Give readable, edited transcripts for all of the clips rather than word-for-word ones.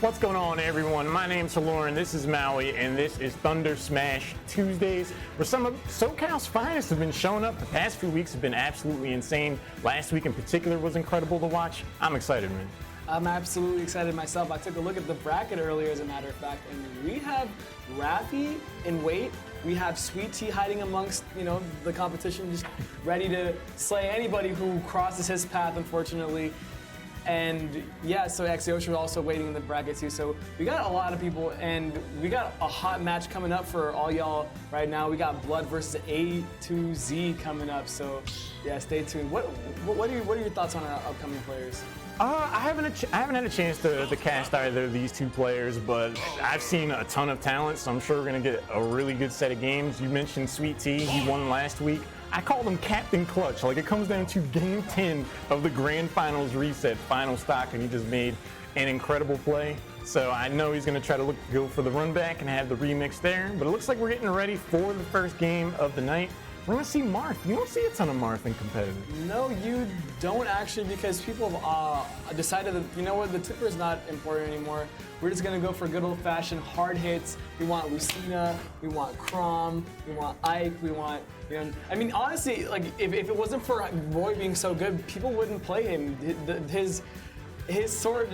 What's going on, everyone? My name's Haloran, this is Maui, and this is Thunder Smash Tuesdays, where some of SoCal's finest have been showing up. The past few weeks have been absolutely insane. Last week in particular was incredible to watch. I'm excited, man. I'm absolutely excited myself. I took a look at the bracket earlier, as a matter of fact, and we have Rafi in weight. We have Sweet Tea hiding amongst, the competition, just ready to slay anybody who crosses his path, unfortunately. And yeah, so Axiosha also waiting in the bracket too. So we got a lot of people, and we got a hot match coming up for all y'all right now. We got Blood versus A2Z coming up. So yeah, stay tuned. What are your thoughts on our upcoming players? I haven't had a chance to cast either of these two players, but I've seen a ton of talent, so I'm sure we're gonna get a really good set of games. You mentioned Sweet Tea, he won last week. I called him Captain Clutch. Like, it comes down to game 10 of the Grand Finals reset, final stock, and he just made an incredible play. So I know he's gonna try to go for the run back and have the remix there, but it looks like we're getting ready for the first game of the night. We're gonna see Marth. You don't see a ton of Marth in competitive. No, you don't actually, because people have decided that, you know what, the tipper is not important anymore. We're just gonna go for good old-fashioned hard hits. We want Lucina, we want Crom, we want Ike, we want, I mean, honestly, like, if it wasn't for Roy being so good, people wouldn't play him. His sword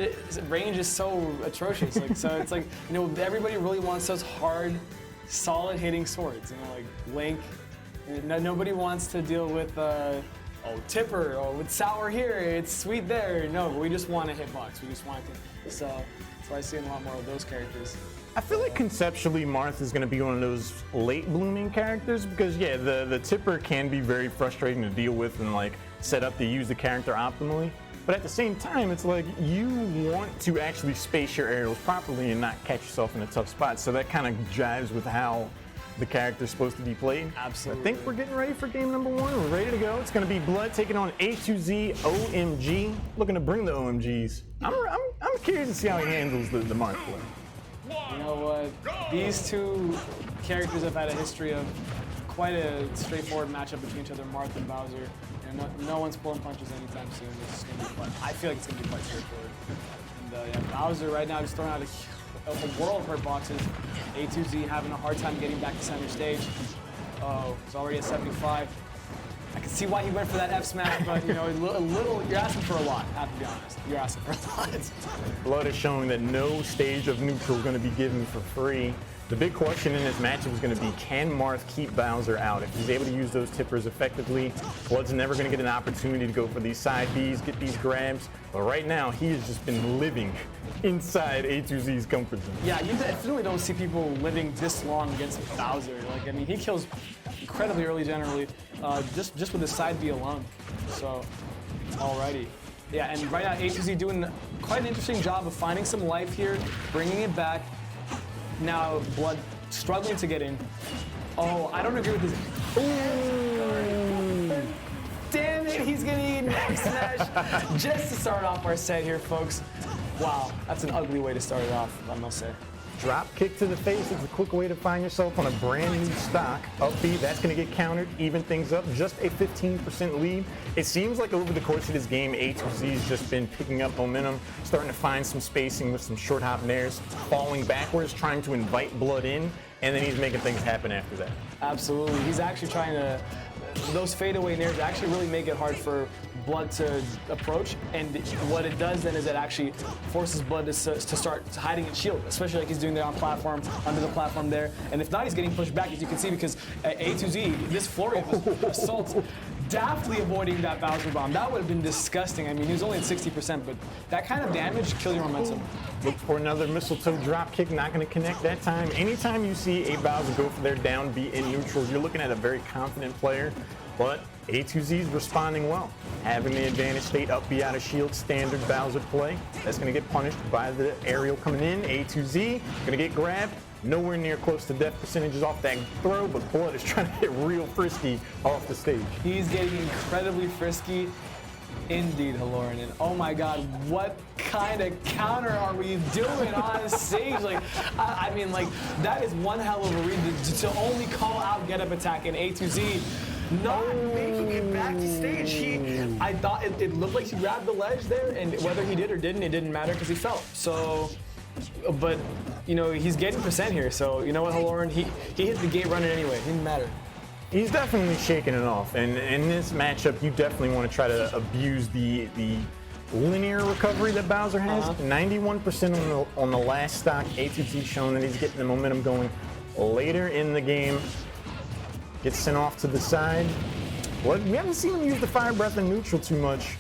range is so atrocious. Like, so it's like, everybody really wants those hard, solid hitting swords, like Link. Nobody wants to deal with, Tipper, with Sour here, it's Sweet there. No, we just want a hitbox. We just want to. So that's why I see a lot more of those characters. I feel like conceptually Marth is going to be one of those late blooming characters because, yeah, the Tipper can be very frustrating to deal with and, like, set up to use the character optimally. But at the same time, it's like you want to actually space your arrows properly and not catch yourself in a tough spot. So that kind of jives with how the character's supposed to be played. Absolutely. I think we're getting ready for game number one. We're ready to go. It's going to be Blood taking on A2ZOMG, looking to bring the OMGs. I'm curious to see how he handles the Marth play. You know what? These two characters have had a history of quite a straightforward matchup between each other, Marth and Bowser. No one's pulling punches anytime soon. This is going to be quite, I feel like it's going to be quite straightforward. And Bowser right now just throwing out a world of hurt boxes. A2Z having a hard time getting back to center stage. Oh, it's already at 75. I can see why he went for that F smash, but a little, you're asking for a lot, I have to be honest. You're asking for a lot. Blood is showing that no stage of neutral is going to be given for free. The big question in this matchup is going to be, can Marth keep Bowser out? If he's able to use those tippers effectively, Blood's never going to get an opportunity to go for these side Bs, get these grabs. But right now, he has just been living inside A2Z's comfort zone. Yeah, you definitely don't see people living this long against Bowser. Like, I mean, he kills incredibly early generally, just with his side B alone. So, alrighty. Yeah, and right now, A2Z doing quite an interesting job of finding some life here, bringing it back. Now, Blood struggling to get in. Oh, I don't agree with this. Ooh. Damn it, he's gonna eat an F smash just to start off our set here, folks. Wow, that's an ugly way to start it off, I must say. Drop kick to the face is a quick way to find yourself on a brand new stock. Up B, that's going to get countered, even things up, just a 15% lead. It seems like over the course of this game, A2Z's just been picking up momentum, starting to find some spacing with some short hop nairs, falling backwards, trying to invite Blood in, and then he's making things happen after that. Absolutely, he's actually trying to, those fadeaway nairs actually really make it hard for Blood to approach, and what it does then is it actually forces Blood to start hiding in shield, especially like he's doing there on platform, under the platform there, and if not, he's getting pushed back, as you can see, because A2Z, this flurry of assaults, daftly avoiding that Bowser bomb. That would have been disgusting. I mean, he was only at 60%, but that kind of damage kills your momentum. Look for another mistletoe drop kick, not going to connect that time. Anytime you see a Bowser go for their down B in neutral, you're looking at a very confident player, but A2Z is responding well, having the advantage state up B out of shield, standard Bowser play. That's going to get punished by the aerial coming in. A2Z going to get grabbed. Nowhere near close to death percentages off that throw, but Blood is trying to get real frisky off the stage. He's getting incredibly frisky. Indeed, Haloran. And oh my God, what kind of counter are we doing on stage? Like, I mean, like, that is one hell of a read to only call out get up attack, and A2Z not making it back to stage. He I thought it looked like he grabbed the ledge there, and whether he did or didn't, it didn't matter because he fell. So, but, you know, he's getting percent here. So, you know what, Haloran, he hit the gate running anyway. It didn't matter. He's definitely shaking it off. And in this matchup, you definitely want to try to abuse the linear recovery that Bowser has. 91% on the last stock. A2Z showing that he's getting the momentum going later in the game. Gets sent off to the side. Well, we haven't seen him use the Fire Breath in neutral too much.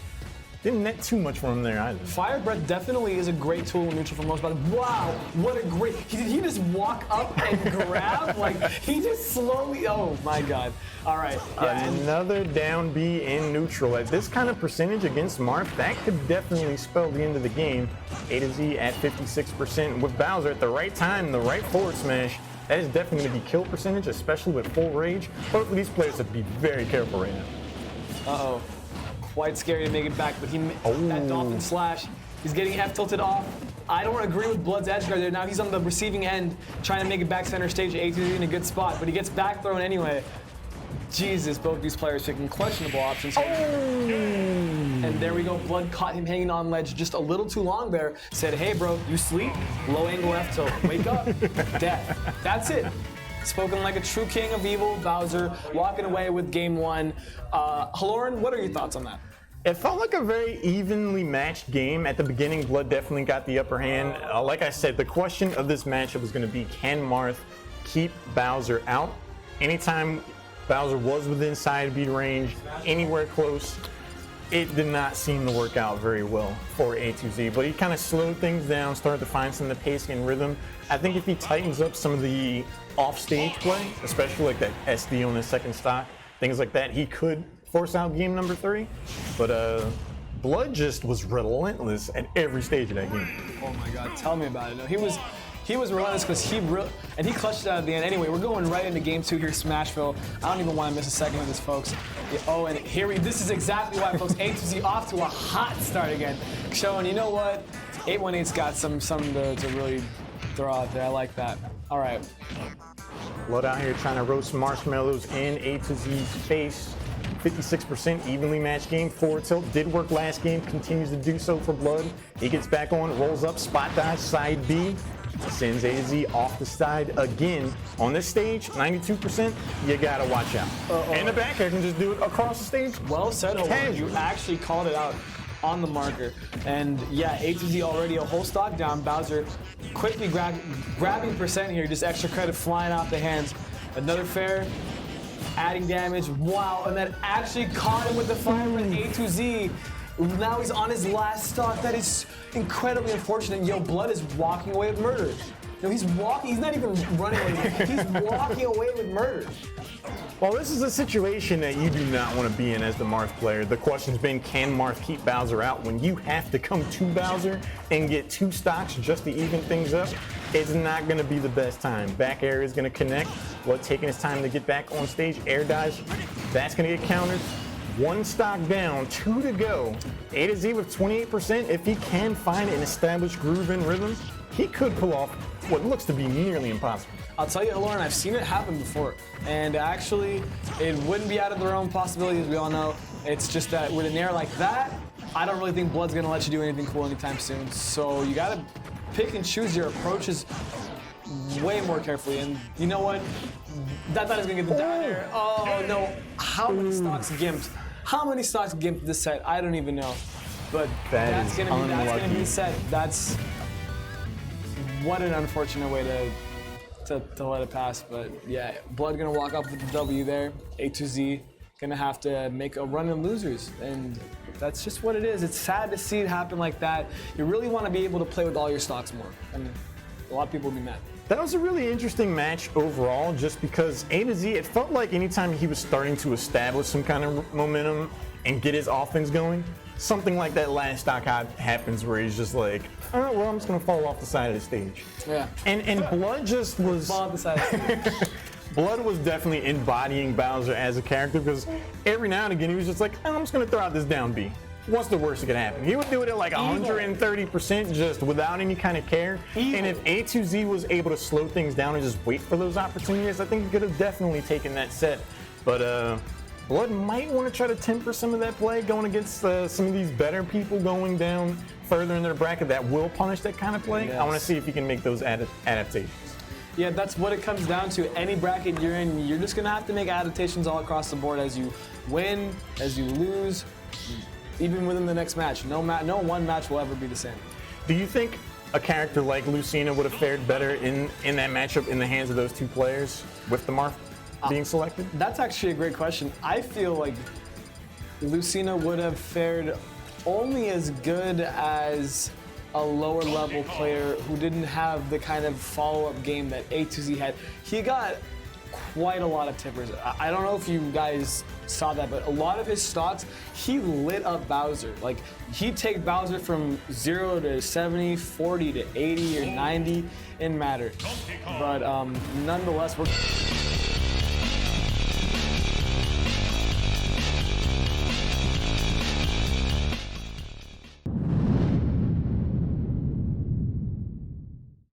Didn't net too much for him there either. Fire Breath definitely is a great tool in neutral for most, but wow, what a great, did he just walk up and grab? Like, he just slowly, oh my God. All right. Yeah, another down B in neutral. At this kind of percentage against Marth, that could definitely spell the end of the game. A2Z at 56%. With Bowser at the right time, the right forward smash, that is definitely going to be kill percentage, especially with full rage. Both of these players have to be very careful right now. Uh-oh. Quite scary to make it back, but that Dolphin Slash, he's getting F tilted off. I don't agree with Blood's edge guard there. Now he's on the receiving end, trying to make it back center stage. A2Z in a good spot, but he gets back thrown anyway. Jesus, both these players picking questionable options here. And there we go. Blood caught him hanging on ledge just a little too long there. Said, hey, bro, you sleep? Low angle F tilt. Wake up. Death. That's it. Spoken like a true king of evil, Bowser, walking away with game one. Haloran, what are your thoughts on that? It felt like a very evenly matched game. At the beginning, Blood definitely got the upper hand. Like I said, the question of this matchup was going to be, can Marth keep Bowser out? Anytime Bowser was within side beat range, anywhere close, it did not seem to work out very well for A2Z, but he kind of slowed things down, started to find some of the pace and rhythm. I think if he tightens up some of the off-stage play, especially like that SD on his second stock, things like that, he could force out game number 3. But Blood just was relentless at every stage of that game. Oh my God, tell me about it. No, he was relentless because he clutched it out at the end. Anyway, we're going right into game 2 here, Smashville. I don't even want to miss a second of this, folks. Yeah, oh, and this is exactly why, folks. A2Z off to a hot start again, showing, you know what, 818's got something to really throw out there. I like that. All right. Blood out here trying to roast marshmallows in A2Z's face. 56% evenly matched game. Forward tilt did work last game, continues to do so for Blood. He gets back on, rolls up, spot dodge, side B. Sends A2Z off the side again. On this stage, 92%, you gotta watch out. And the back air can just do it across the stage. Well said, Haloran. You actually called it out on the marker. And yeah, A2Z already a whole stock down. Bowser quickly grabbing percent here, just extra credit flying off the hands. Another fair, adding damage. Wow, and that actually caught him with the fire with A2Z. Now he's on his last stock. That is incredibly unfortunate. Yo, Blood is walking away with murder. No, he's not even running away. He's walking away with murder. Well, this is a situation that you do not want to be in as the Marth player. The question's been, can Marth keep Bowser out? When you have to come to Bowser and get 2 stocks just to even things up, it's not going to be the best time. Back air is going to connect. Blood taking his time to get back on stage. Air dives, that's going to get countered. 1 stock down, 2 to go. A2Z with 28%. If he can find an established groove and rhythm, he could pull off what looks to be nearly impossible. I'll tell you, Haloran, I've seen it happen before. And actually, it wouldn't be out of the realm of possibility, as we all know. It's just that with an air like that, I don't really think Blood's going to let you do anything cool anytime soon. So you got to pick and choose your approaches way more carefully. And you know what? That thought is going to get the down air. Oh, no. How many stocks gimped? How many stocks gimped this set? I don't even know. But that's going to be the set. That's what an unfortunate way to let it pass. But yeah, Blood going to walk up with the W there. A2Z going to have to make a run in losers. And that's just what it is. It's sad to see it happen like that. You really want to be able to play with all your stocks more. And a lot of people will be mad. That was a really interesting match overall, just because A2Z, it felt like anytime he was starting to establish some kind of momentum and get his offense going, something like that last stock happens where he's just like, oh, well, I'm just going to fall off the side of the stage. Yeah. And Blood just was... Fall off the side of the stage. Blood was definitely embodying Bowser as a character, because every now and again he was just like, oh, I'm just going to throw out this down B. What's the worst that could happen? He would do it at like 130% just without any kind of care. And if A2Z was able to slow things down and just wait for those opportunities, I think he could have definitely taken that set. But Blood might want to try to temper some of that play going against some of these better people going down further in their bracket that will punish that kind of play. Yes. I want to see if he can make those adaptations. Yeah, that's what it comes down to. Any bracket you're in, you're just going to have to make adaptations all across the board as you win, as you lose, even within the next match. No one match will ever be the same. Do you think a character like Lucina would have fared better in that matchup in the hands of those two players with the Marth being selected? That's actually a great question. I feel like Lucina would have fared only as good as a lower level player who didn't have the kind of follow-up game that A2Z had. He got quite a lot of tippers. I don't know if you guys saw that, but a lot of his stocks, he lit up Bowser. Like, he'd take Bowser from 0 to 70, 40 to 80 or 90 in matter. But nonetheless, we're